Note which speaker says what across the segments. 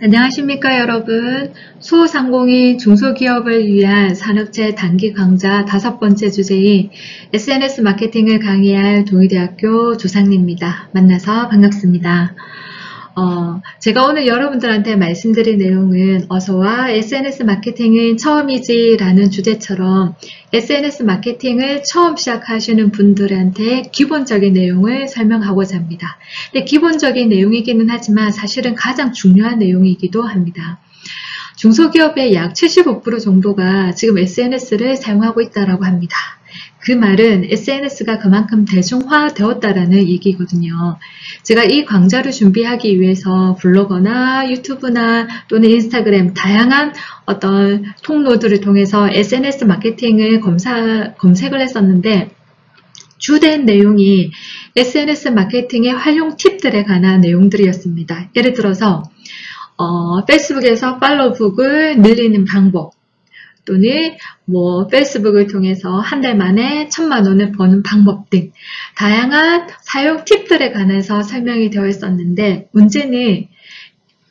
Speaker 1: 안녕하십니까 여러분. 소상공인 중소기업을 위한 산업체 단기 강좌 5번째 주제인 SNS 마케팅을 강의할 동의대학교 조상리입니다. 만나서 반갑습니다. 제가 오늘 여러분들한테 말씀드릴 내용은 어서와 SNS 마케팅은 처음이지 라는 주제처럼 SNS 마케팅을 처음 시작하시는 분들한테 기본적인 내용을 설명하고자 합니다. 근데 기본적인 내용이기는 하지만 사실은 가장 중요한 내용이기도 합니다. 중소기업의 약 75% 정도가 지금 SNS를 사용하고 있다고 합니다. 그 말은 SNS가 그만큼 대중화되었다라는 얘기거든요. 제가 이 강좌를 준비하기 위해서 블로거나 유튜브나 또는 인스타그램 다양한 어떤 통로들을 통해서 SNS 마케팅을 검색을 했었는데 주된 내용이 SNS 마케팅의 활용 팁들에 관한 내용들이었습니다. 예를 들어서 페이스북에서 팔로우북을 늘리는 방법, 또는 페이스북을 통해서 한 달 만에 1000만 원을 버는 방법 등 다양한 사용 팁들에 관해서 설명이 되어 있었는데, 문제는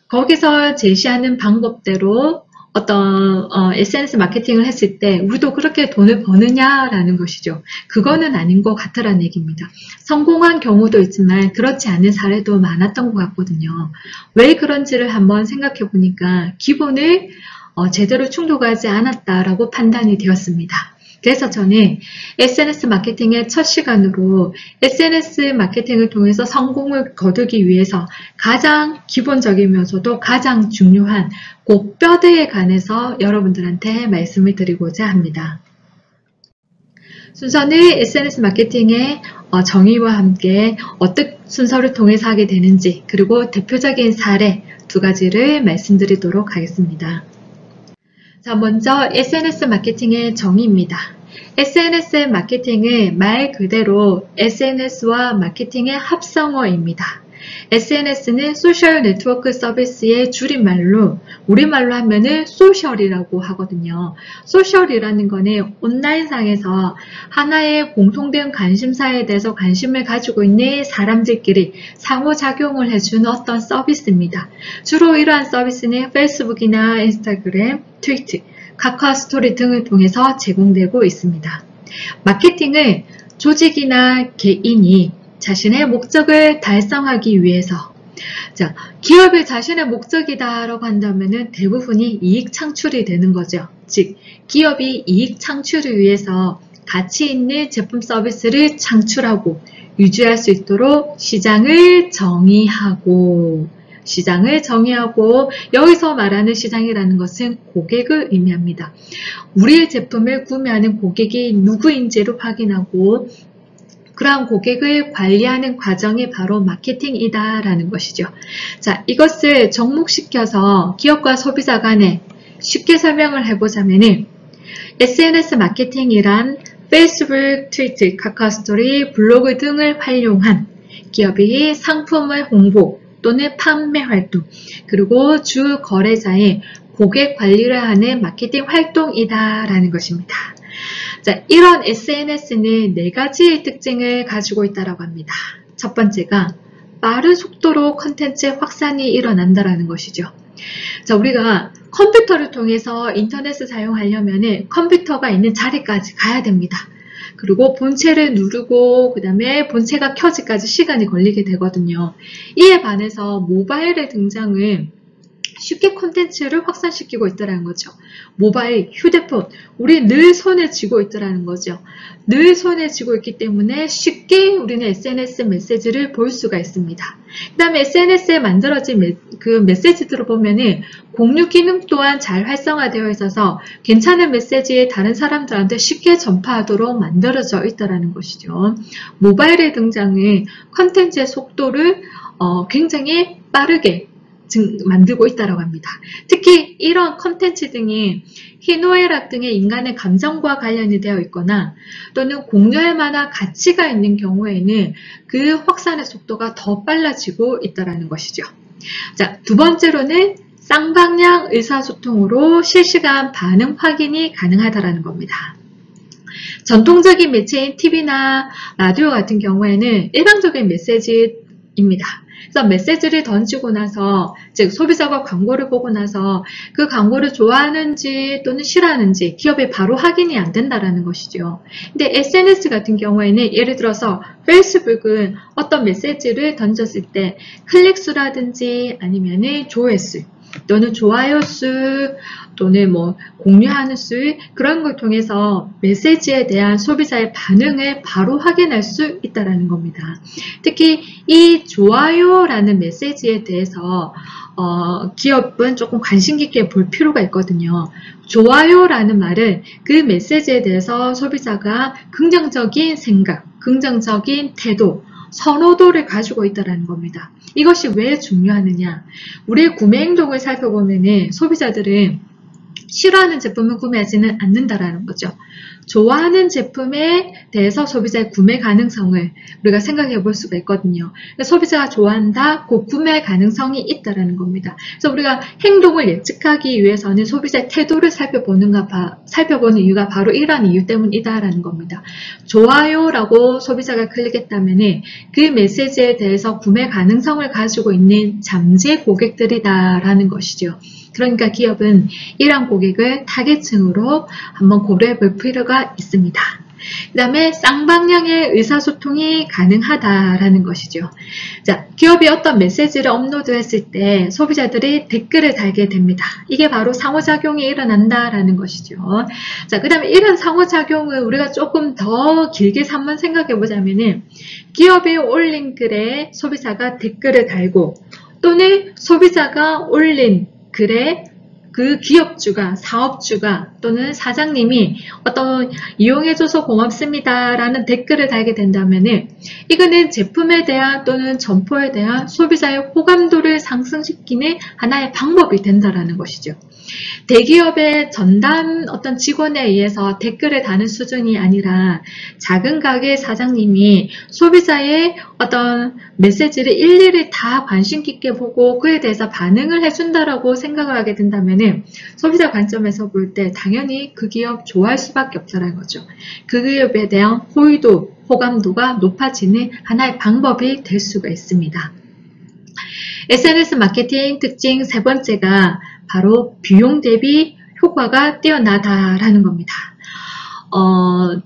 Speaker 1: 거기서 제시하는 방법대로 어떤 SNS 마케팅을 했을 때 우리도 그렇게 돈을 버느냐라는 것이죠. 그거는 아닌 것 같다라는 얘기입니다. 성공한 경우도 있지만 그렇지 않은 사례도 많았던 것 같거든요. 왜 그런지를 한번 생각해 보니까 기본을 제대로 충족하지 않았다라고 판단이 되었습니다. 그래서 저는 SNS 마케팅의 첫 시간으로 SNS 마케팅을 통해서 성공을 거두기 위해서 가장 기본적이면서도 가장 중요한 그 뼈대에 관해서 여러분들한테 말씀을 드리고자 합니다. 순서는 SNS 마케팅의 정의와 함께 어떤 순서를 통해서 하게 되는지, 그리고 대표적인 사례 2가지를 말씀드리도록 하겠습니다. 자, 먼저 SNS 마케팅의 정의입니다. SNS 마케팅은 말 그대로 SNS와 마케팅의 합성어입니다. SNS는 소셜 네트워크 서비스의 줄임말로 우리말로 하면은 소셜이라고 하거든요. 소셜이라는 거는 온라인상에서 하나의 공통된 관심사에 대해서 관심을 가지고 있는 사람들끼리 상호작용을 해주는 어떤 서비스입니다. 주로 이러한 서비스는 페이스북이나 인스타그램, 트위터, 카카오 스토리 등을 통해서 제공되고 있습니다. 마케팅은 조직이나 개인이 자신의 목적을 달성하기 위해서, 기업이 자신의 목적이다라고 한다면 대부분이 이익 창출이 되는 거죠. 즉, 기업이 이익 창출을 위해서 가치 있는 제품 서비스를 창출하고 유지할 수 있도록 시장을 정의하고, 여기서 말하는 시장이라는 것은 고객을 의미합니다. 우리의 제품을 구매하는 고객이 누구인지를 확인하고 그러한 고객을 관리하는 과정이 바로 마케팅이다라는 것이죠. 자, 이것을 접목시켜서 기업과 소비자 간에 쉽게 설명을 해보자면은 SNS 마케팅이란 페이스북, 트위터, 카카오 스토리, 블로그 등을 활용한 기업이 상품을 홍보 또는 판매 활동, 그리고 주 거래자의 고객 관리를 하는 마케팅 활동이다라는 것입니다. 자, 이런 SNS는 4가지의 특징을 가지고 있다고 합니다. 첫 번째가 빠른 속도로 컨텐츠 확산이 일어난다는 것이죠. 자, 우리가 컴퓨터를 통해서 인터넷을 사용하려면 컴퓨터가 있는 자리까지 가야 됩니다. 그리고 본체를 누르고 그 다음에 본체가 켜지기까지 시간이 걸리게 되거든요. 이에 반해서 모바일의 등장은 쉽게 콘텐츠를 확산시키고 있다는 거죠. 모바일, 휴대폰, 우리 늘 손에 쥐고 있다는 거죠. 늘 손에 쥐고 있기 때문에 쉽게 우리는 SNS 메시지를 볼 수가 있습니다. 그 다음에 SNS에 만들어진 그 메시지들을 보면은 공유 기능 또한 잘 활성화되어 있어서 괜찮은 메시지에 다른 사람들한테 쉽게 전파하도록 만들어져 있다는 것이죠. 모바일의 등장은 콘텐츠의 속도를 굉장히 빠르게 만들고 있다고 합니다. 특히 이런 컨텐츠 등이 희노애락 등의 인간의 감정과 관련이 되어 있거나 또는 공유할 만한 가치가 있는 경우에는 그 확산의 속도가 더 빨라지고 있다는 것이죠. 자, 2번째로는 쌍방향 의사소통으로 실시간 반응 확인이 가능하다는 겁니다. 전통적인 매체인 TV나 라디오 같은 경우에는 일방적인 메시지 입니다. 그래서 메시지를 던지고 나서, 즉 소비자가 광고를 보고 나서 그 광고를 좋아하는지 또는 싫어하는지 기업이 바로 확인이 안 된다라는 것이죠. 근데 SNS 같은 경우에는 예를 들어서 페이스북은 어떤 메시지를 던졌을 때 클릭수라든지 아니면은 조회수 또는 좋아요 수 또는 뭐 공유하는 수 그런 걸 통해서 메시지에 대한 소비자의 반응을 바로 확인할 수 있다는 겁니다. 특히 이 좋아요라는 메시지에 대해서 기업은 조금 관심 깊게 볼 필요가 있거든요. 좋아요라는 말은 그 메시지에 대해서 소비자가 긍정적인 생각, 긍정적인 태도, 선호도를 가지고 있다는 겁니다. 이것이 왜 중요하느냐? 우리의 구매 행동을 살펴보면 소비자들은 싫어하는 제품을 구매하지는 않는다라는 거죠. 좋아하는 제품에 대해서 소비자의 구매 가능성을 우리가 생각해 볼 수가 있거든요. 소비자가 좋아한다, 그 구매 가능성이 있다라는 겁니다. 그래서 우리가 행동을 예측하기 위해서는 소비자의 태도를 살펴보는 이유가 바로 이러한 이유 때문이다라는 겁니다. 좋아요라고 소비자가 클릭했다면 그 메시지에 대해서 구매 가능성을 가지고 있는 잠재 고객들이다라는 것이죠. 그러니까 기업은 이러한 고객을 타겟층으로 한번 고려해 볼 필요가 있습니다. 그 다음에 쌍방향의 의사소통이 가능하다라는 것이죠. 자, 기업이 어떤 메시지를 업로드했을 때 소비자들이 댓글을 달게 됩니다. 이게 바로 상호작용이 일어난다라는 것이죠. 자, 그 다음에 이런 상호작용을 우리가 조금 더 길게 한번 생각해 보자면은 기업이 올린 글에 소비자가 댓글을 달고 또는 소비자가 올린 글에 그 기업주가, 사업주가 또는 사장님이 어떤 이용해줘서 고맙습니다 라는 댓글을 달게 된다면 이거는 제품에 대한 또는 점포에 대한 소비자의 호감도를 상승시키는 하나의 방법이 된다라는 것이죠. 대기업의 전담 어떤 직원에 의해서 댓글을 다는 수준이 아니라 작은 가게 사장님이 소비자의 어떤 메시지를 일일이 다 관심 깊게 보고 그에 대해서 반응을 해준다라고 생각을 하게 된다면 소비자 관점에서 볼 때 당연히 그 기업 좋아할 수밖에 없다는 거죠. 그 기업에 대한 호의도, 호감도가 높아지는 하나의 방법이 될 수가 있습니다. SNS 마케팅 특징 세 번째가 바로 비용 대비 효과가 뛰어나다라는 겁니다.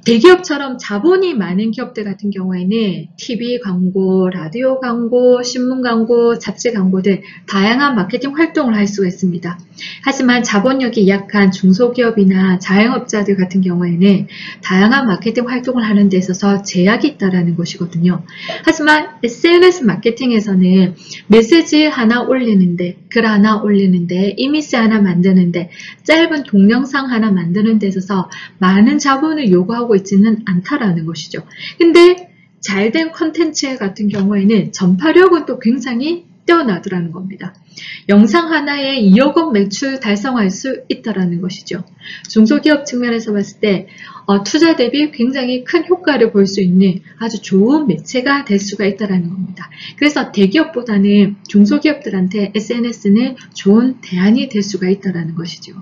Speaker 1: 대기업처럼 자본이 많은 기업들 같은 경우에는 TV 광고, 라디오 광고, 신문 광고, 잡지 광고들 다양한 마케팅 활동을 할 수가 있습니다. 하지만 자본력이 약한 중소기업이나 자영업자들 같은 경우에는 다양한 마케팅 활동을 하는 데 있어서 제약이 있다는 것이거든요. 하지만 SNS 마케팅에서는 메시지 하나 올리는데, 글 하나 올리는데, 이미지 하나 만드는데, 짧은 동영상 하나 만드는 데 있어서 많은 자본을 요구하고 있지는 않다라는 것이죠. 근데 잘된 컨텐츠 같은 경우에는 전파력은 또 굉장히 뛰어나더라는 겁니다. 영상 하나에 2억 원 매출 달성할 수 있다라는 것이죠. 중소기업 측면에서 봤을 때 투자 대비 굉장히 큰 효과를 볼 수 있는 아주 좋은 매체가 될 수가 있다라는 겁니다. 그래서 대기업보다는 중소기업들한테 SNS는 좋은 대안이 될 수가 있다라는 것이죠.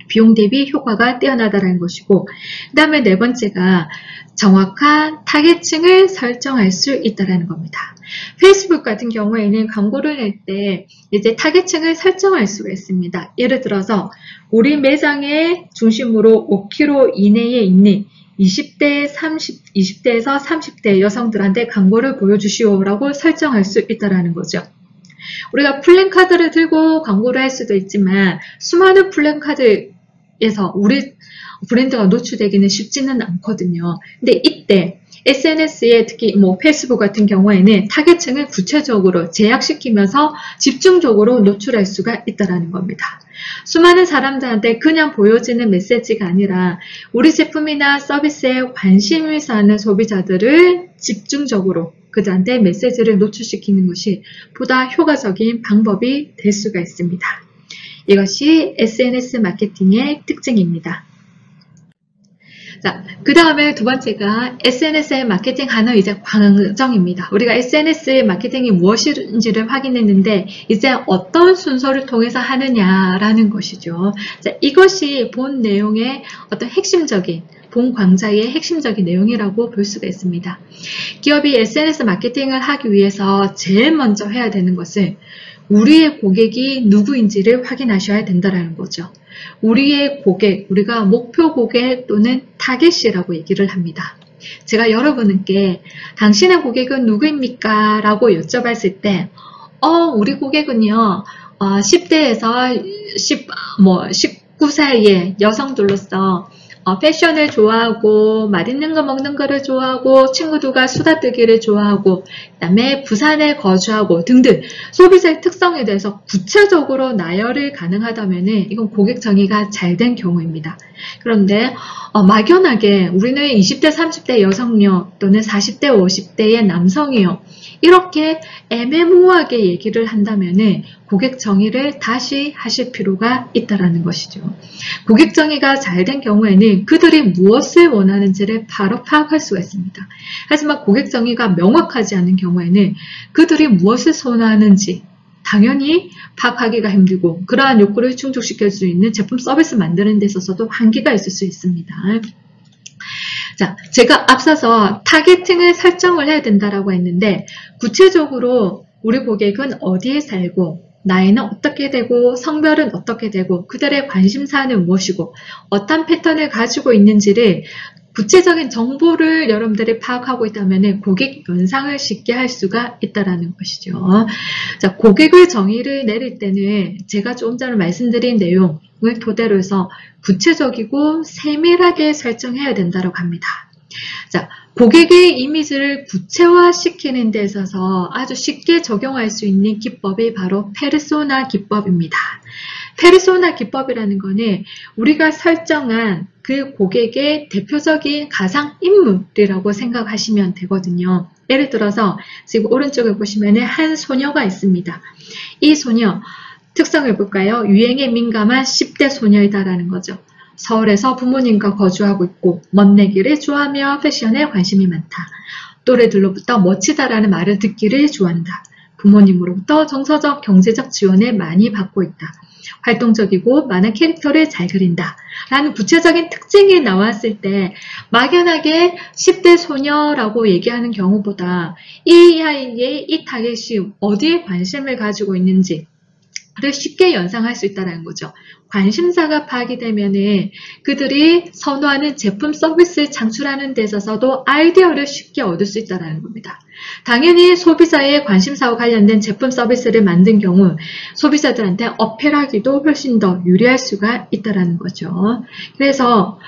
Speaker 1: 비용 대비 효과가 뛰어나다는 것이고, 그 다음에 네 번째가 정확한 타겟층을 설정할 수 있다는 겁니다. 페이스북 같은 경우에는 광고를 낼 때 이제 타겟층을 설정할 수가 있습니다. 예를 들어서 우리 매장의 중심으로 5km 이내에 있는 20대에서 30대 여성들한테 광고를 보여주시오라고 설정할 수 있다는 거죠. 우리가 플랜카드를 들고 광고를 할 수도 있지만 수많은 플랜카드에서 우리 브랜드가 노출되기는 쉽지는 않거든요. 근데 이때 SNS에 특히 페이스북 같은 경우에는 타겟층을 구체적으로 제약시키면서 집중적으로 노출할 수가 있다는 겁니다. 수많은 사람들한테 그냥 보여지는 메시지가 아니라 우리 제품이나 서비스에 관심을 사는 소비자들을 집중적으로 그들한테 메시지를 노출시키는 것이 보다 효과적인 방법이 될 수가 있습니다. 이것이 SNS 마케팅의 특징입니다. 자, 그 다음에 두 번째가 SNS의 마케팅 하는 이제 과정입니다. 우리가 SNS의 마케팅이 무엇인지를 확인했는데 이제 어떤 순서를 통해서 하느냐라는 것이죠. 자, 이것이 본 내용의 어떤 핵심적인 본 강좌의 핵심적인 내용이라고 볼 수가 있습니다. 기업이 SNS 마케팅을 하기 위해서 제일 먼저 해야 되는 것은 우리의 고객이 누구인지를 확인하셔야 된다는 거죠. 우리의 고객, 우리가 목표 고객 또는 타겟이라고 얘기를 합니다. 제가 여러분께 당신의 고객은 누구입니까? 라고 여쭤봤을 때 우리 고객은요 10대에서 19 사이의 여성들로서 패션을 좋아하고 맛있는 거 먹는 거를 좋아하고 친구들과 수다 떨기를 좋아하고 그다음에 부산에 거주하고 등등 소비자의 특성에 대해서 구체적으로 나열을 가능하다면 이건 고객 정의가 잘 된 경우입니다. 그런데 막연하게 우리는 20대 30대 여성요 또는 40대 50대의 남성이요 이렇게 애매모호하게 얘기를 한다면 고객 정의를 다시 하실 필요가 있다는 것이죠. 고객 정의가 잘 된 경우에는 그들이 무엇을 원하는지를 바로 파악할 수가 있습니다. 하지만 고객 정의가 명확하지 않은 경우에는 그들이 무엇을 선호하는지 당연히 파악하기가 힘들고 그러한 욕구를 충족시킬 수 있는 제품 서비스 만드는 데 있어서도 한계가 있을 수 있습니다. 자, 제가 앞서서 타겟팅을 설정을 해야 된다라고 했는데 구체적으로 우리 고객은 어디에 살고 나이는 어떻게 되고 성별은 어떻게 되고 그들의 관심사는 무엇이고 어떤 패턴을 가지고 있는지를 구체적인 정보를 여러분들이 파악하고 있다면 고객 연상을 쉽게 할 수가 있다는 것이죠. 자, 고객의 정의를 내릴 때는 제가 조금 전에 말씀드린 내용을 토대로 해서 구체적이고 세밀하게 설정해야 된다고 합니다. 자, 고객의 이미지를 구체화시키는 데 있어서 아주 쉽게 적용할 수 있는 기법이 바로 페르소나 기법입니다. 페르소나 기법이라는 거는 우리가 설정한 그 고객의 대표적인 가상인물이라고 생각하시면 되거든요. 예를 들어서 지금 오른쪽에 보시면 한 소녀가 있습니다. 이 소녀 특성을 볼까요? 유행에 민감한 10대 소녀이다라는 거죠. 서울에서 부모님과 거주하고 있고 멋내기를 좋아하며 패션에 관심이 많다. 또래들로부터 멋지다라는 말을 듣기를 좋아한다. 부모님으로부터 정서적, 경제적 지원을 많이 받고 있다. 활동적이고 많은 캐릭터를 잘 그린다. 라는 구체적인 특징이 나왔을 때 막연하게 10대 소녀라고 얘기하는 경우보다 이 아이의 이 타겟이 어디에 관심을 가지고 있는지 를 쉽게 연상할 수 있다는 거죠. 관심사가 파악이 되면 그들이 선호하는 제품 서비스를 창출하는 데 있어서도 아이디어를 쉽게 얻을 수 있다는 겁니다. 당연히 소비자의 관심사와 관련된 제품 서비스를 만든 경우 소비자들한테 어필하기도 훨씬 더 유리할 수가 있다는 거죠. 그래서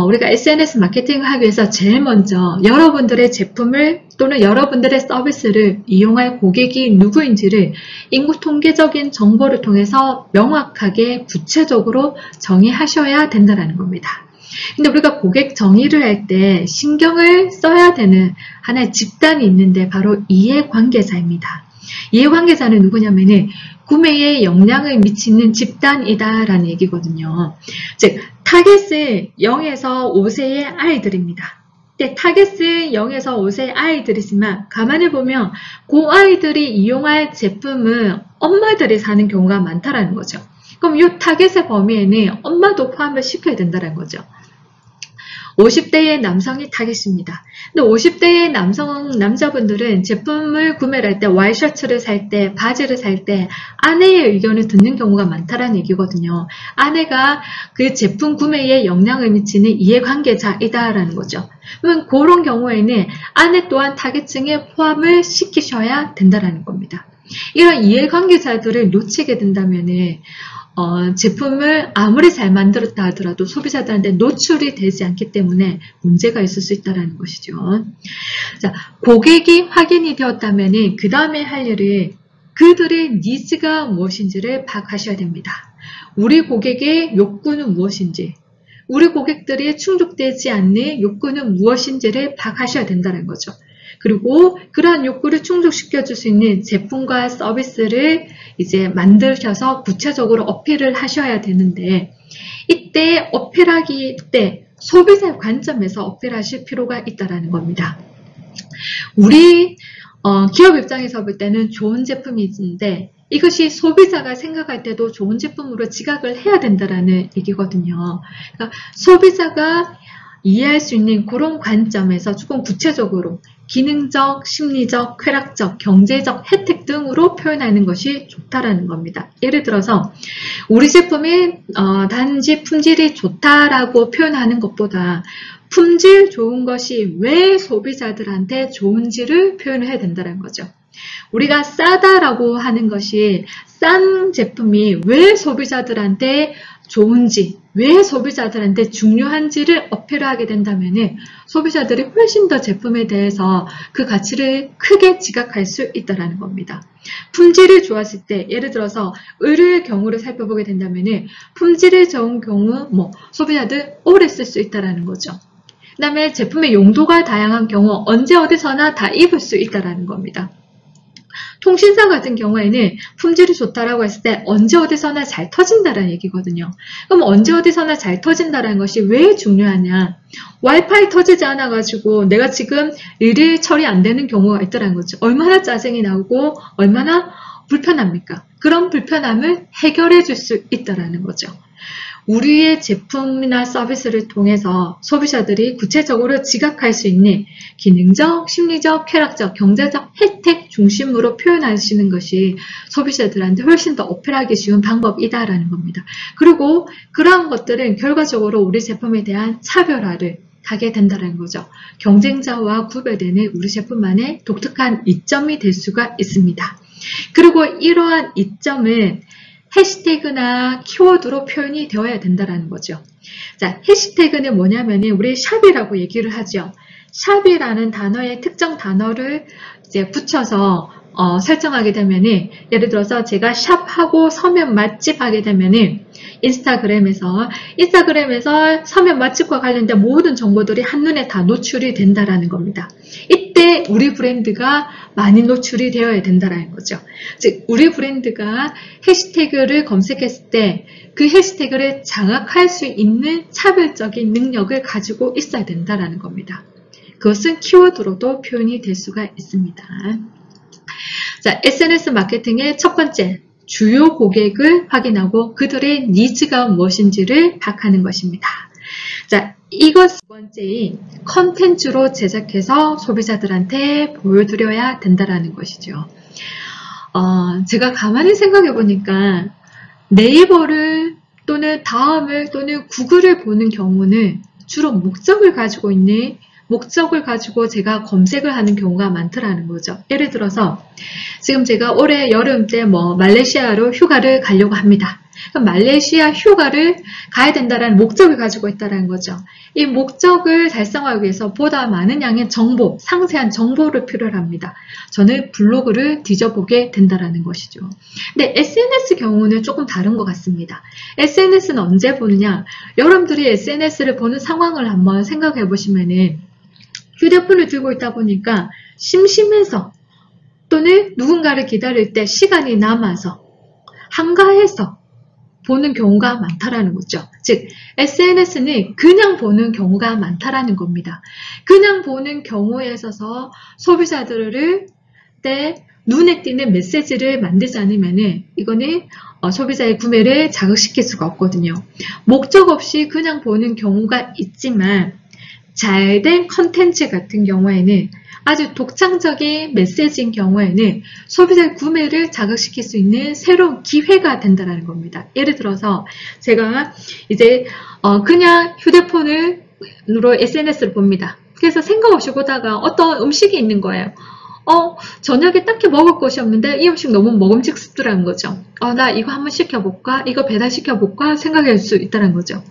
Speaker 1: 우리가 SNS 마케팅을 하기 위해서 제일 먼저 여러분들의 제품을 또는 여러분들의 서비스를 이용할 고객이 누구인지를 인구 통계적인 정보를 통해서 명확하게 구체적으로 정의하셔야 된다는 겁니다. 근데 우리가 고객 정의를 할 때 신경을 써야 되는 하나의 집단이 있는데 바로 이해관계자입니다. 이해관계자는 누구냐면은 구매에 영향을 미치는 집단이다라는 얘기거든요. 즉, 타겟은 0에서 5세의 아이들입니다. 근데 타겟은 0에서 5세의 아이들이지만 가만히 보면 그 아이들이 이용할 제품은 엄마들이 사는 경우가 많다라는 거죠. 그럼 이 타겟의 범위에는 엄마도 포함을 시켜야 된다는 거죠. 50대의 남성이 타겟입니다. 근데 50대의 남자분들은 제품을 구매를 할 때 와이셔츠를 살 때, 바지를 살 때 아내의 의견을 듣는 경우가 많다라는 얘기거든요. 아내가 그 제품 구매에 영향을 미치는 이해관계자이다라는 거죠. 그러면 그런 경우에는 아내 또한 타겟층에 포함을 시키셔야 된다라는 겁니다. 이런 이해관계자들을 놓치게 된다면은 제품을 아무리 잘 만들었다 하더라도 소비자들한테 노출이 되지 않기 때문에 문제가 있을 수 있다는 것이죠. 자, 고객이 확인이 되었다면 그 다음에 할 일은 그들의 니즈가 무엇인지를 파악하셔야 됩니다. 우리 고객의 욕구는 무엇인지, 우리 고객들이 충족되지 않는 욕구는 무엇인지를 파악하셔야 된다는 거죠. 그리고 그러한 욕구를 충족시켜줄 수 있는 제품과 서비스를 이제 만드셔서 구체적으로 어필을 하셔야 되는데 이때 어필하기 때 소비자의 관점에서 어필하실 필요가 있다는 겁니다. 우리 기업 입장에서 볼 때는 좋은 제품이 있는데 이것이 소비자가 생각할 때도 좋은 제품으로 지각을 해야 된다는 얘기거든요. 그러니까 소비자가 이해할 수 있는 그런 관점에서 조금 구체적으로 기능적, 심리적, 쾌락적, 경제적 혜택 등으로 표현하는 것이 좋다라는 겁니다. 예를 들어서 우리 제품이 단지 품질이 좋다라고 표현하는 것보다 품질 좋은 것이 왜 소비자들한테 좋은지를 표현해야 된다는 거죠. 우리가 싸다라고 하는 것이 싼 제품이 왜 소비자들한테 좋은지, 왜 소비자들한테 중요한지를 어필하게 된다면 소비자들이 훨씬 더 제품에 대해서 그 가치를 크게 지각할 수 있다는 겁니다. 품질이 좋았을 때, 예를 들어서 의류의 경우를 살펴보게 된다면 품질이 좋은 경우 소비자들 오래 쓸 수 있다는 거죠. 그 다음에 제품의 용도가 다양한 경우 언제 어디서나 다 입을 수 있다는 겁니다. 통신사 같은 경우에는 품질이 좋다라고 했을 때 언제 어디서나 잘 터진다라는 얘기거든요. 그럼 언제 어디서나 잘 터진다라는 것이 왜 중요하냐? 와이파이 터지지 않아가지고 내가 지금 일이 처리 안 되는 경우가 있다는 거죠. 얼마나 짜증이 나고 얼마나 불편합니까? 그런 불편함을 해결해 줄 수 있다는 거죠. 우리의 제품이나 서비스를 통해서 소비자들이 구체적으로 지각할 수 있는 기능적, 심리적, 쾌락적, 경제적 혜택 중심으로 표현하시는 것이 소비자들한테 훨씬 더 어필하기 쉬운 방법이다라는 겁니다. 그리고 그러한 것들은 결과적으로 우리 제품에 대한 차별화를 하게 된다는 거죠. 경쟁자와 구별되는 우리 제품만의 독특한 이점이 될 수가 있습니다. 그리고 이러한 이점은 해시태그나 키워드로 표현이 되어야 된다는 거죠. 자, 해시태그는 뭐냐면은 우리 샵이라고 얘기를 하죠. 샵이라는 단어에 특정 단어를 이제 붙여서 설정하게 되면은, 예를 들어서 제가 샵하고 서면 맛집 하게 되면은 인스타그램에서 서면 맛집과 관련된 모든 정보들이 한눈에 다 노출이 된다라는 겁니다. 이때 우리 브랜드가 많이 노출이 되어야 된다라는 거죠. 즉, 우리 브랜드가 해시태그를 검색했을 때 그 해시태그를 장악할 수 있는 차별적인 능력을 가지고 있어야 된다라는 겁니다. 그것은 키워드로도 표현이 될 수가 있습니다. 자, SNS 마케팅의 첫 번째, 주요 고객을 확인하고 그들의 니즈가 무엇인지를 파악하는 것입니다. 자, 이것 두 번째인 컨텐츠로 제작해서 소비자들한테 보여드려야 된다는 것이죠. 제가 가만히 생각해 보니까 네이버를 또는 다음을 또는 구글을 보는 경우는 주로 목적을 가지고 제가 검색을 하는 경우가 많더라는 거죠. 예를 들어서 지금 제가 올해 여름 때 말레이시아로 휴가를 가려고 합니다. 그럼 말레이시아 휴가를 가야 된다는 목적을 가지고 있다는 거죠. 이 목적을 달성하기 위해서 보다 많은 양의 정보, 상세한 정보를 필요로 합니다. 저는 블로그를 뒤져보게 된다는 것이죠. 근데 SNS 경우는 조금 다른 것 같습니다. SNS는 언제 보느냐? 여러분들이 SNS를 보는 상황을 한번 생각해 보시면은 휴대폰을 들고 있다 보니까 심심해서 또는 누군가를 기다릴 때 시간이 남아서 한가해서 보는 경우가 많다라는 거죠. 즉, SNS는 그냥 보는 경우가 많다라는 겁니다. 그냥 보는 경우에 있어서 소비자들을 눈에 띄는 메시지를 만들지 않으면 이거는 소비자의 구매를 자극시킬 수가 없거든요. 목적 없이 그냥 보는 경우가 있지만 잘된 컨텐츠 같은 경우에는 아주 독창적인 메시지인 경우에는 소비자의 구매를 자극시킬 수 있는 새로운 기회가 된다는 겁니다. 예를 들어서 제가 이제 그냥 휴대폰으로 SNS를 봅니다. 그래서 생각 없이 보다가 어떤 음식이 있는 거예요. 저녁에 딱히 먹을 것이 없는데 이 음식 너무 먹음직스럽더라는 거죠. 나 이거 한번 시켜볼까? 이거 배달시켜볼까? 생각할 수 있다는 거죠.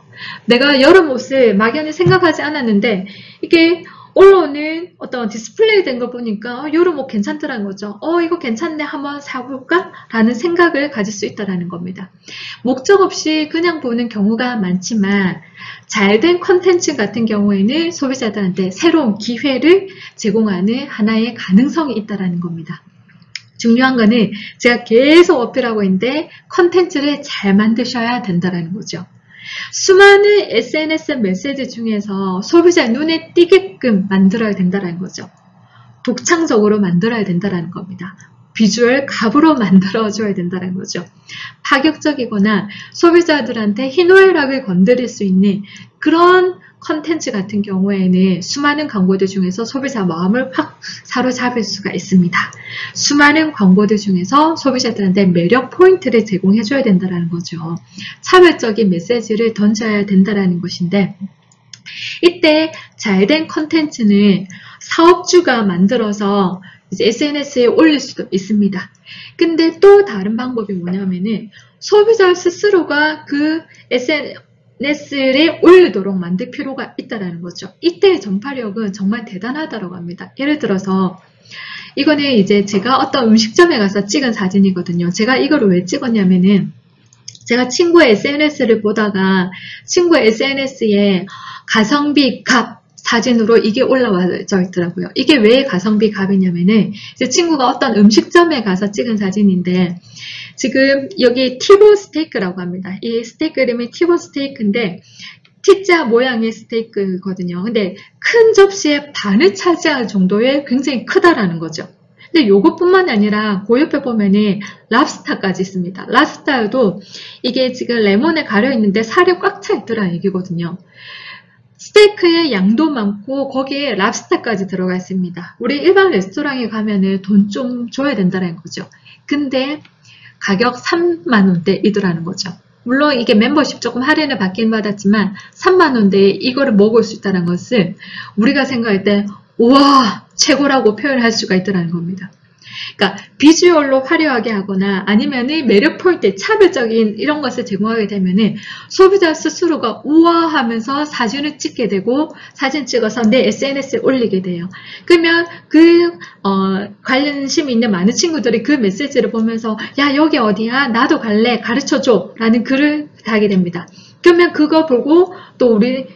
Speaker 1: 내가 여름 옷을 막연히 생각하지 않았는데 이게 올라오는 어떤 디스플레이 된 거 보니까 여름 옷 괜찮더라는 거죠. 이거 괜찮네, 한번 사볼까? 라는 생각을 가질 수 있다는 겁니다. 목적 없이 그냥 보는 경우가 많지만 잘된 컨텐츠 같은 경우에는 소비자들한테 새로운 기회를 제공하는 하나의 가능성이 있다는 겁니다. 중요한 거는 제가 계속 어필하고 있는데 컨텐츠를 잘 만드셔야 된다는 거죠. 수많은 SNS 메시지 중에서 소비자의 눈에 띄게끔 만들어야 된다는 거죠. 독창적으로 만들어야 된다는 겁니다. 비주얼 갑으로 만들어줘야 된다는 거죠. 파격적이거나 소비자들한테 희노애락을 건드릴 수 있는 그런 컨텐츠 같은 경우에는 수많은 광고들 중에서 소비자 마음을 확 사로잡을 수가 있습니다. 수많은 광고들 중에서 소비자들한테 매력 포인트를 제공해줘야 된다는 거죠. 차별적인 메시지를 던져야 된다는 것인데, 이때 잘된 컨텐츠는 사업주가 만들어서 이제 SNS에 올릴 수도 있습니다. 근데 또 다른 방법이 뭐냐면은 소비자 스스로가 그 SNS에 올리도록 만들 필요가 있다는 거죠. 이때의 전파력은 정말 대단하다고 합니다. 예를 들어서 이거는 이제 제가 어떤 음식점에 가서 찍은 사진이거든요. 제가 이거를 왜 찍었냐면은 제가 친구의 SNS를 보다가 친구의 SNS에 가성비 값 사진으로 이게 올라와져 있더라고요. 이게 왜 가성비 값이냐면은 제 친구가 어떤 음식점에 가서 찍은 사진인데 지금 여기 티본 스테이크라고 합니다. 이 스테이크 이름이 티본 스테이크인데 T자 모양의 스테이크거든요. 근데 큰 접시의 반을 차지할 정도의 굉장히 크다라는 거죠. 근데 요것뿐만 아니라 그 옆에 보면은 랍스타까지 있습니다. 랍스타도 이게 지금 레몬에 가려 있는데 살이 꽉 차 있더라 얘기거든요. 스테이크의 양도 많고 거기에 랍스타까지 들어가 있습니다. 우리 일반 레스토랑에 가면은 돈 좀 줘야 된다는 거죠. 근데 가격 3만원대이더라는 거죠. 물론 이게 멤버십 조금 할인을 받긴 받았지만 3만원대에 이거를 먹을 수 있다는 것을 우리가 생각할 때 우와 최고라고 표현할 수가 있더라는 겁니다. 그러니까 비주얼로 화려하게 하거나 아니면은 매력 포인트, 차별적인 이런 것을 제공하게 되면은 소비자 스스로가 우와 하면서 사진을 찍게 되고 사진 찍어서 내 SNS에 올리게 돼요. 그러면 그 관심 있는 많은 친구들이 그 메시지를 보면서 야 여기 어디야? 나도 갈래? 가르쳐줘 라는 글을 달게 됩니다. 그러면 그거 보고 또 우리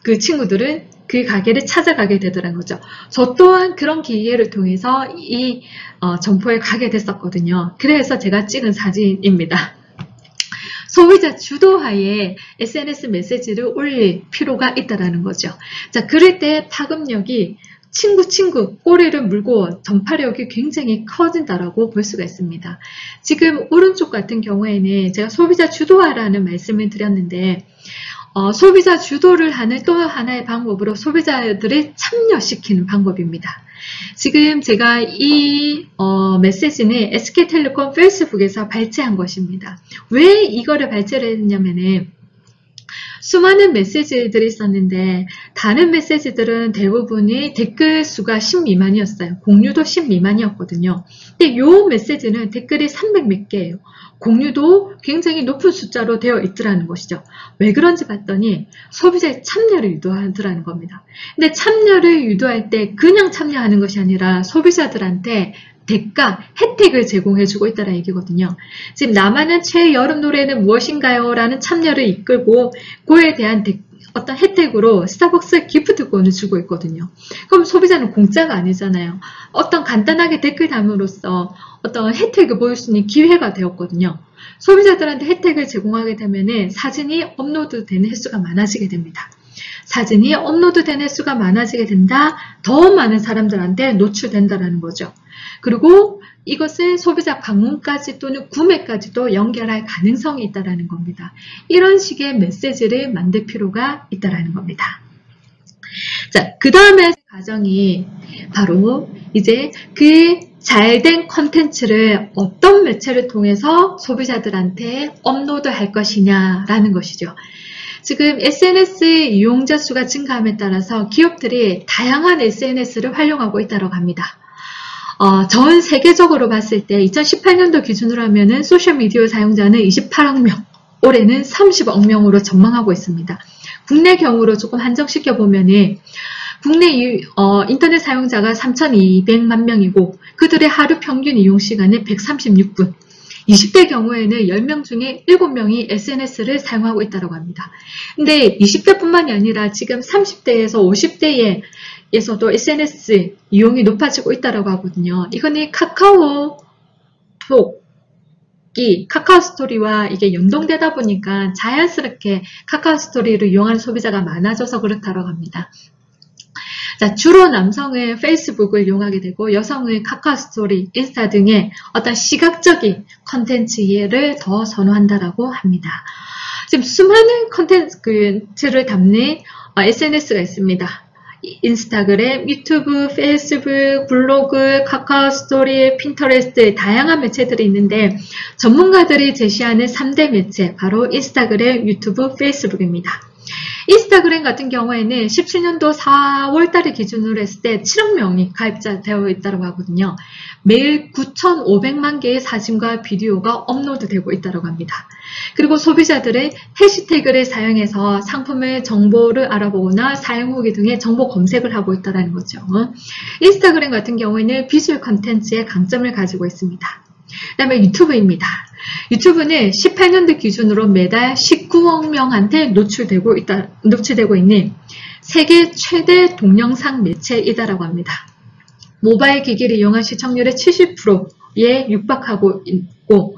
Speaker 1: 그 친구들은 그 가게를 찾아가게 되더라는 거죠. 저 또한 그런 기회를 통해서 이 점포에 가게 됐었거든요. 그래서 제가 찍은 사진입니다. 소비자 주도하에 SNS 메시지를 올릴 필요가 있다는 거죠. 자, 그럴 때 파급력이 친구 꼬리를 물고 전파력이 굉장히 커진다라고 볼 수가 있습니다. 지금 오른쪽 같은 경우에는 제가 소비자 주도하라는 말씀을 드렸는데 소비자 주도를 하는 또 하나의 방법으로 소비자들을 참여시키는 방법입니다. 지금 제가 이 메시지는 SK텔레콤 페이스북에서 발제한 것입니다. 왜 이거를 발제를 했냐면은 수많은 메시지들이 있었는데 다른 메시지들은 대부분이 댓글 수가 10 미만이었어요. 공유도 10 미만이었거든요. 근데 이 메시지는 댓글이 300 몇 개예요. 공유도 굉장히 높은 숫자로 되어 있더라는 것이죠. 왜 그런지 봤더니 소비자의 참여를 유도하더라는 겁니다. 근데 참여를 유도할 때 그냥 참여하는 것이 아니라 소비자들한테 대가, 혜택을 제공해주고 있다는 얘기거든요. 지금 나만의 최여름 노래는 무엇인가요? 라는 참여를 이끌고 그에 대한 어떤 혜택으로 스타벅스 기프트권을 주고 있거든요. 그럼 소비자는 공짜가 아니잖아요. 어떤 간단하게 댓글 담으로써 어떤 혜택을 보일 수 있는 기회가 되었거든요. 소비자들한테 혜택을 제공하게 되면 사진이 업로드되는 횟수가 많아지게 됩니다. 사진이 업로드되는 횟수가 많아지게 된다. 더 많은 사람들한테 노출된다는 거죠. 그리고 이것을 소비자 방문까지 또는 구매까지도 연결할 가능성이 있다는 겁니다. 이런 식의 메시지를 만들 필요가 있다는 겁니다. 자, 그 다음에 과정이 바로 이제 그 잘된 컨텐츠를 어떤 매체를 통해서 소비자들한테 업로드할 것이냐라는 것이죠. 지금 SNS 이용자 수가 증가함에 따라서 기업들이 다양한 SNS를 활용하고 있다고 합니다. 전 세계적으로 봤을 때 2018년도 기준으로 하면은 소셜미디어 사용자는 28억 명, 올해는 30억 명으로 전망하고 있습니다. 국내 경우로 조금 한정시켜 보면은 국내 인터넷 사용자가 3,200만 명이고 그들의 하루 평균 이용 시간은 136분. 20대 경우에는 10명 중에 7명이 SNS를 사용하고 있다고 합니다. 근데 20대뿐만이 아니라 지금 30대에서 50대에서도 SNS 이용이 높아지고 있다고 하거든요. 이거는 카카오 스토리와 이게 연동되다 보니까 자연스럽게 카카오 스토리를 이용하는 소비자가 많아져서 그렇다고 합니다. 자, 주로 남성은 페이스북을 이용하게 되고 여성은 카카오 스토리, 인스타 등의 어떤 시각적인 컨텐츠를 더 선호한다라고 합니다. 지금 수많은 컨텐츠를 담는 SNS가 있습니다. 인스타그램, 유튜브, 페이스북, 블로그, 카카오 스토리, 핀터레스트 다양한 매체들이 있는데 전문가들이 제시하는 3대 매체 바로 인스타그램, 유튜브, 페이스북입니다. 인스타그램 같은 경우에는 17년도 4월달을 기준으로 했을 때 7억 명이 가입자 되어 있다고 하거든요. 매일 9,500만 개의 사진과 비디오가 업로드되고 있다고 합니다. 그리고 소비자들의 해시태그를 사용해서 상품의 정보를 알아보거나 사용 후기 등의 정보 검색을 하고 있다는 거죠. 인스타그램 같은 경우에는 비주얼 컨텐츠의 강점을 가지고 있습니다. 그 다음에 유튜브입니다. 유튜브는 18년도 기준으로 매달 19억 명한테 노출되고 있는 세계 최대 동영상 매체이다라고 합니다. 모바일 기기를 이용한 시청률의 70%에 육박하고 있고,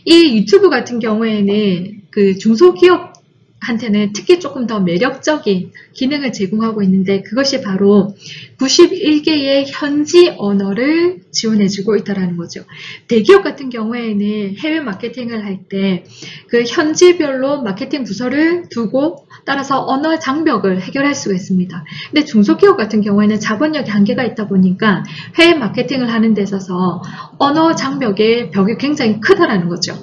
Speaker 1: 이 유튜브 같은 경우에는 그 중소기업한테는 특히 조금 더 매력적인 기능을 제공하고 있는데 그것이 바로 91개의 현지 언어를 지원해주고 있다는 거죠. 대기업 같은 경우에는 해외 마케팅을 할 때 그 현지별로 마케팅 부서를 두고 따라서 언어 장벽을 해결할 수가 있습니다. 근데 중소기업 같은 경우에는 자본력이 한계가 있다 보니까 해외 마케팅을 하는 데 있어서 언어 장벽의 벽이 굉장히 크다라는 거죠.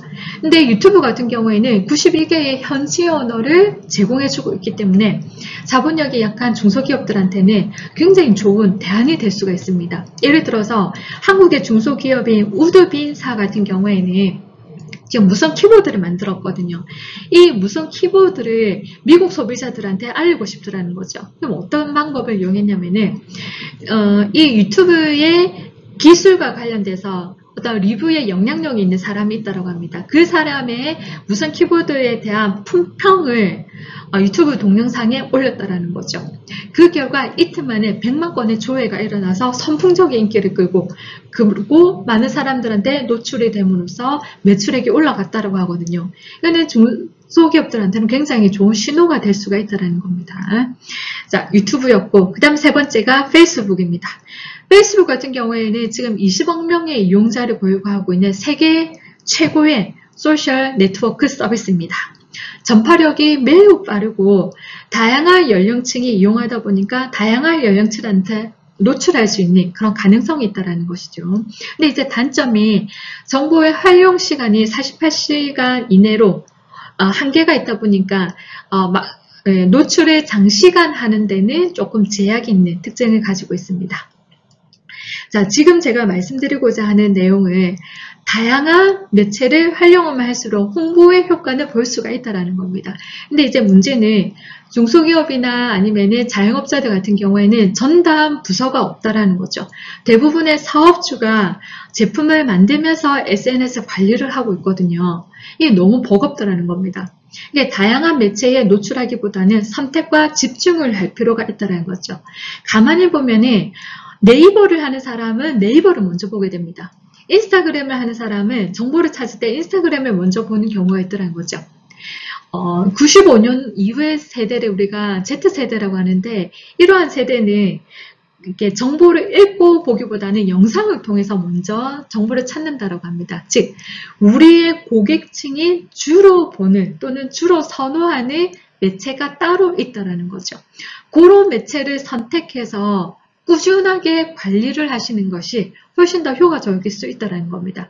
Speaker 1: 근데 유튜브 같은 경우에는 91개의 현지 언어를 제공해주고 있기 때문에 자본력이 약한 중소기업들한테는 굉장히 좋은 대안이 될 수가 있습니다. 예를 들어서 한국의 중소기업인 우드빈사 같은 경우에는 지금 무선 키보드를 만들었거든요. 이 무선 키보드를 미국 소비자들한테 알리고 싶더라는 거죠. 그럼 어떤 방법을 이용했냐면은 이 유튜브의 기술과 관련돼서 어떤 리뷰에 영향력이 있는 사람이 있다고 합니다. 그 사람의 무선 키보드에 대한 품평을 유튜브 동영상에 올렸다라는 거죠. 그 결과 이틀 만에 100만 건의 조회가 일어나서 선풍적인 인기를 끌고 그리고 많은 사람들한테 노출이 됨으로써 매출액이 올라갔다고 하거든요. 이거는 중소기업들한테는 굉장히 좋은 신호가 될 수가 있다는 겁니다. 자, 유튜브였고 그 다음 세 번째가 페이스북입니다. 페이스북 같은 경우에는 지금 20억 명의 이용자를 보유하고 있는 세계 최고의 소셜 네트워크 서비스입니다. 전파력이 매우 빠르고 다양한 연령층이 이용하다 보니까 다양한 연령층한테 노출할 수 있는 그런 가능성이 있다는 것이죠. 근데 이제 단점이 정보의 활용 시간이 48시간 이내로 한계가 있다 보니까 노출을 장시간 하는 데는 조금 제약이 있는 특징을 가지고 있습니다. 자, 지금 제가 말씀드리고자 하는 내용을 다양한 매체를 활용하면 할수록 홍보의 효과는 볼 수가 있다는 겁니다. 근데 이제 문제는 중소기업이나 아니면은 자영업자들 같은 경우에는 전담 부서가 없다라는 거죠. 대부분의 사업주가 제품을 만들면서 SNS 관리를 하고 있거든요. 이게 너무 버겁다라는 겁니다. 이게 다양한 매체에 노출하기보다는 선택과 집중을 할 필요가 있다는 거죠. 가만히 보면은 네이버를 하는 사람은 네이버를 먼저 보게 됩니다. 인스타그램을 하는 사람은 정보를 찾을 때 인스타그램을 먼저 보는 경우가 있더라는 거죠. 95년 이후의 세대를 우리가 Z세대라고 하는데 이러한 세대는 이렇게 정보를 읽고 보기보다는 영상을 통해서 먼저 정보를 찾는다라고 합니다. 즉 우리의 고객층이 주로 보는 또는 주로 선호하는 매체가 따로 있다라는 거죠. 그런 매체를 선택해서 꾸준하게 관리를 하시는 것이 훨씬 더 효과적일 수 있다는 겁니다.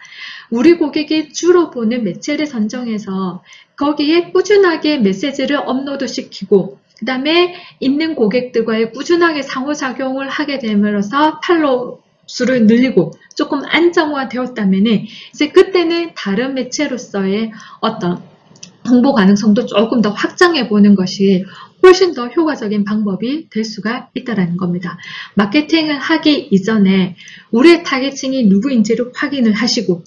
Speaker 1: 우리 고객이 주로 보는 매체를 선정해서 거기에 꾸준하게 메시지를 업로드 시키고 그 다음에 있는 고객들과의 꾸준하게 상호작용을 하게 됨으로써 팔로우 수를 늘리고 조금 안정화되었다면 이제 그때는 다른 매체로서의 어떤 홍보 가능성도 조금 더 확장해 보는 것이 훨씬 더 효과적인 방법이 될 수가 있다는 겁니다. 마케팅을 하기 이전에 우리의 타겟층이 누구인지를 확인을 하시고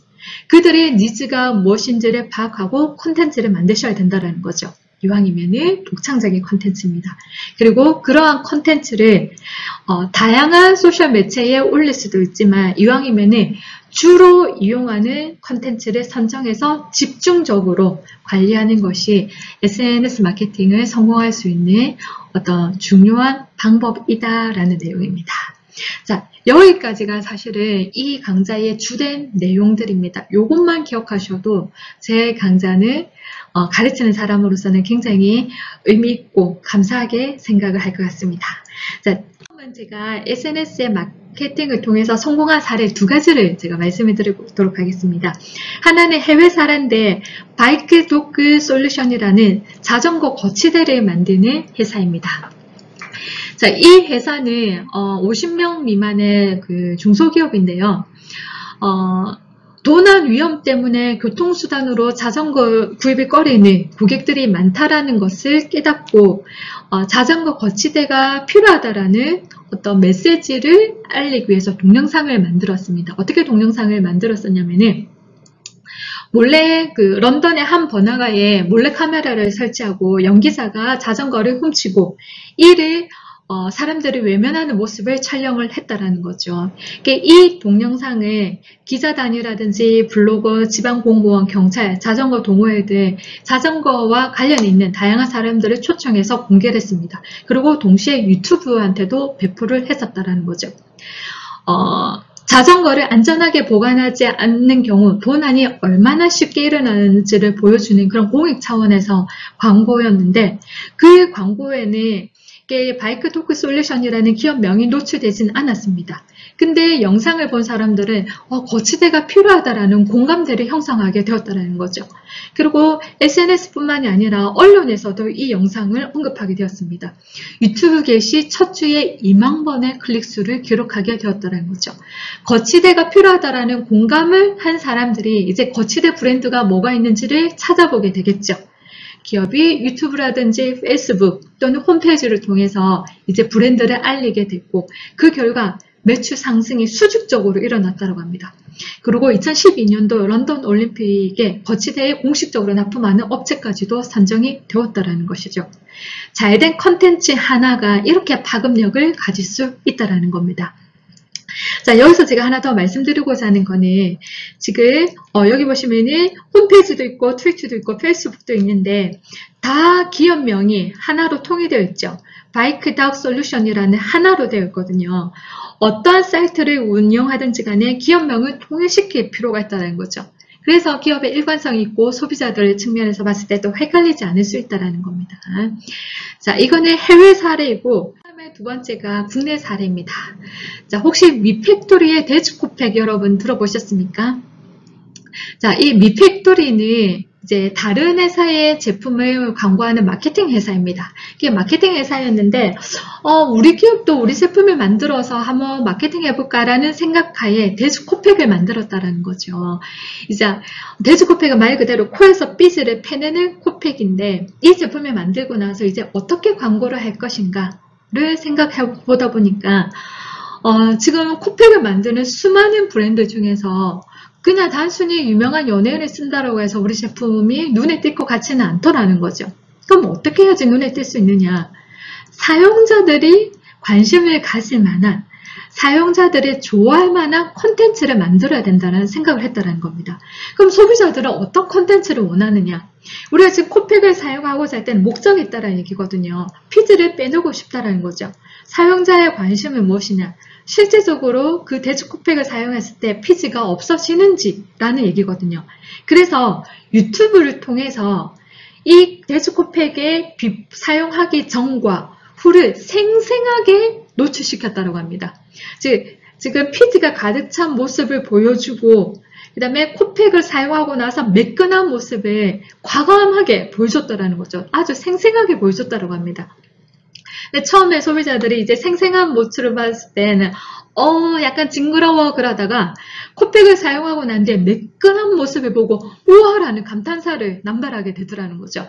Speaker 1: 그들의 니즈가 무엇인지를 파악하고 콘텐츠를 만드셔야 된다는 거죠. 이왕이면은 독창적인 콘텐츠입니다. 그리고 그러한 콘텐츠를 다양한 소셜 매체에 올릴 수도 있지만 이왕이면은 주로 이용하는 콘텐츠를 선정해서 집중적으로 관리하는 것이 SNS 마케팅을 성공할 수 있는 어떤 중요한 방법이다라는 내용입니다. 자, 여기까지가 사실은 이 강좌의 주된 내용들입니다. 요것만 기억하셔도 제 강좌는 가르치는 사람으로서는 굉장히 의미 있고 감사하게 생각을 할 것 같습니다. 자, 처음은 제가 SNS의 마케팅을 통해서 성공한 사례 두 가지를 제가 말씀을 드리도록 하겠습니다. 하나는 해외 사례인데 바이크도크 솔루션이라는 자전거 거치대를 만드는 회사입니다. 자, 이 회사는 50명 미만의 그 중소기업인데요. 도난 위험 때문에 교통수단으로 자전거 구입을 꺼리는 고객들이 많다라는 것을 깨닫고 자전거 거치대가 필요하다라는 어떤 메시지를 알리기 위해서 동영상을 만들었습니다. 어떻게 동영상을 만들었었냐면은 몰래 그 런던의 한 번화가에 몰래 카메라를 설치하고 연기자가 자전거를 훔치고 이를 사람들을 외면하는 모습을 촬영을 했다라는 거죠. 이 동영상을 기자단이라든지 블로거, 지방공무원, 경찰, 자전거 동호회들, 자전거와 관련 있는 다양한 사람들을 초청해서 공개를 했습니다. 그리고 동시에 유튜브한테도 배포를 했었다라는 거죠. 자전거를 안전하게 보관하지 않는 경우 도난이 얼마나 쉽게 일어나는지를 보여주는 그런 공익 차원에서 광고였는데 그 광고에는 바이크도크 솔루션이라는 기업명이 노출되진 않았습니다. 근데 영상을 본 사람들은 거치대가 필요하다라는 공감대를 형성하게 되었다는 거죠. 그리고 SNS뿐만이 아니라 언론에서도 이 영상을 언급하게 되었습니다. 유튜브 게시 첫 주에 2만 번의 클릭수를 기록하게 되었다는 거죠. 거치대가 필요하다라는 공감을 한 사람들이 이제 거치대 브랜드가 뭐가 있는지를 찾아보게 되겠죠. 기업이 유튜브라든지 페이스북 또는 홈페이지를 통해서 이제 브랜드를 알리게 됐고 그 결과 매출 상승이 수직적으로 일어났다고 합니다. 그리고 2012년도 런던 올림픽에 거치대에 공식적으로 납품하는 업체까지도 선정이 되었다는 것이죠. 잘된 컨텐츠 하나가 이렇게 파급력을 가질 수 있다는 겁니다. 자, 여기서 제가 하나 더 말씀드리고자 하는 거는 지금 여기 보시면은 홈페이지도 있고 트위터도 있고 페이스북도 있는데 다 기업명이 하나로 통일되어 있죠. 바이크닥 솔루션이라는 하나로 되어 있거든요. 어떠한 사이트를 운영하든지 간에 기업명을 통일시킬 필요가 있다는 거죠. 그래서 기업의 일관성이 있고 소비자들 측면에서 봤을 때도 헷갈리지 않을 수 있다는 겁니다. 자, 이거는 해외 사례이고 두 번째가 국내 사례입니다. 자, 혹시 미팩토리의 데즈코팩 여러분 들어보셨습니까? 자, 이 미팩토리는 이제 다른 회사의 제품을 광고하는 마케팅 회사입니다. 이게 마케팅 회사였는데 우리 기업도 우리 제품을 만들어서 한번 마케팅 해볼까라는 생각하에 데즈코팩을 만들었다라는 거죠. 이제 데즈코팩은 말 그대로 코에서 빗을 빼내는 코팩인데 이 제품을 만들고 나서 이제 어떻게 광고를 할 것인가 를 생각해 보다 보니까 지금 코팩을 만드는 수많은 브랜드 중에서 그냥 단순히 유명한 연예인을 쓴다라고 해서 우리 제품이 눈에 띌 것 같지는 않더라는 거죠. 그럼 어떻게 해야지 눈에 띌 수 있느냐? 사용자들이 관심을 가질 만한 사용자들이 좋아할 만한 콘텐츠를 만들어야 된다는 생각을 했다는 겁니다. 그럼 소비자들은 어떤 콘텐츠를 원하느냐? 우리가 지금 코팩을 사용하고자 할 때는 목적이 있다는 얘기거든요. 피지를 빼내고 싶다는 거죠. 사용자의 관심은 무엇이냐? 실제적으로 그 데즈코팩을 사용했을 때 피지가 없어지는지라는 얘기거든요. 그래서 유튜브를 통해서 이 데즈코팩의 사용하기 전과 후를 생생하게 노출시켰다고 합니다. 지금 피지가 가득 찬 모습을 보여주고 그 다음에 코팩을 사용하고 나서 매끈한 모습을 과감하게 보여줬다는 거죠. 아주 생생하게 보여줬다고 합니다. 근데 처음에 소비자들이 이제 생생한 모습을 봤을 때는 약간 징그러워 그러다가 코팩을 사용하고 난 뒤에 매끈한 모습을 보고 우와라는 감탄사를 남발하게 되더라는 거죠.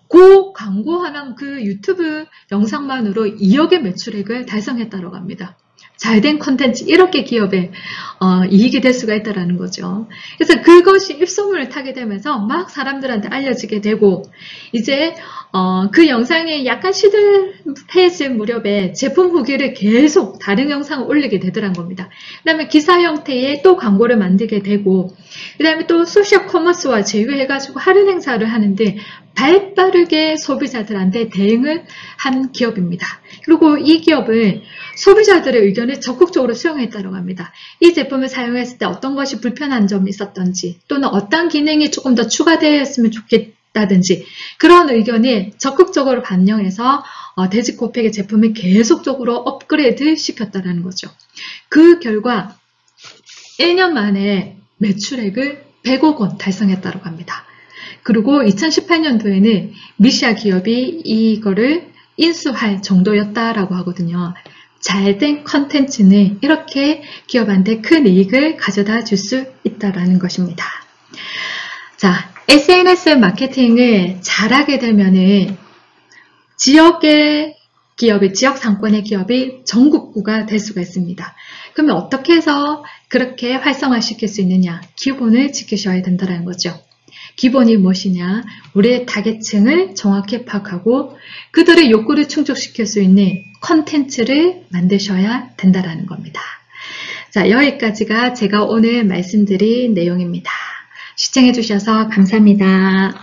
Speaker 1: 그 광고 하나 그 유튜브 영상만으로 2억의 매출액을 달성했다고 합니다. 잘된 콘텐츠 이렇게 기업에 이익이 될 수가 있다는 거죠. 그래서 그것이 입소문을 타게 되면서 막 사람들한테 알려지게 되고 이제 그 영상이 약간 시들해질 무렵에 제품 후기를 계속 다른 영상을 올리게 되더란 겁니다. 그 다음에 기사 형태의 또 광고를 만들게 되고 그 다음에 또 소셜 커머스와 제휴해가지고 할인 행사를 하는데 발빠르게 소비자들한테 대응을 한 기업입니다. 그리고 이 기업은 소비자들의 의견을 적극적으로 수용했다고 합니다. 이 제품을 사용했을 때 어떤 것이 불편한 점이 있었던지 또는 어떤 기능이 조금 더 추가되었으면 좋겠다든지 그런 의견이 적극적으로 반영해서 데지코팩의 제품을 계속적으로 업그레이드 시켰다는 거죠. 그 결과 1년 만에 매출액을 100억 원 달성했다고 합니다. 그리고 2018년도에는 미시아 기업이 이거를 인수할 정도였다라고 하거든요. 잘된 컨텐츠는 이렇게 기업한테 큰 이익을 가져다 줄 수 있다는 것입니다. 자, SNS 마케팅을 잘하게 되면은 지역의 기업이, 지역 상권의 기업이 전국구가 될 수가 있습니다. 그러면 어떻게 해서 그렇게 활성화시킬 수 있느냐? 기본을 지키셔야 된다는 거죠. 기본이 무엇이냐? 우리의 타겟층을 정확히 파악하고 그들의 욕구를 충족시킬 수 있는 컨텐츠를 만드셔야 된다는 겁니다. 자, 여기까지가 제가 오늘 말씀드린 내용입니다. 시청해 주셔서 감사합니다.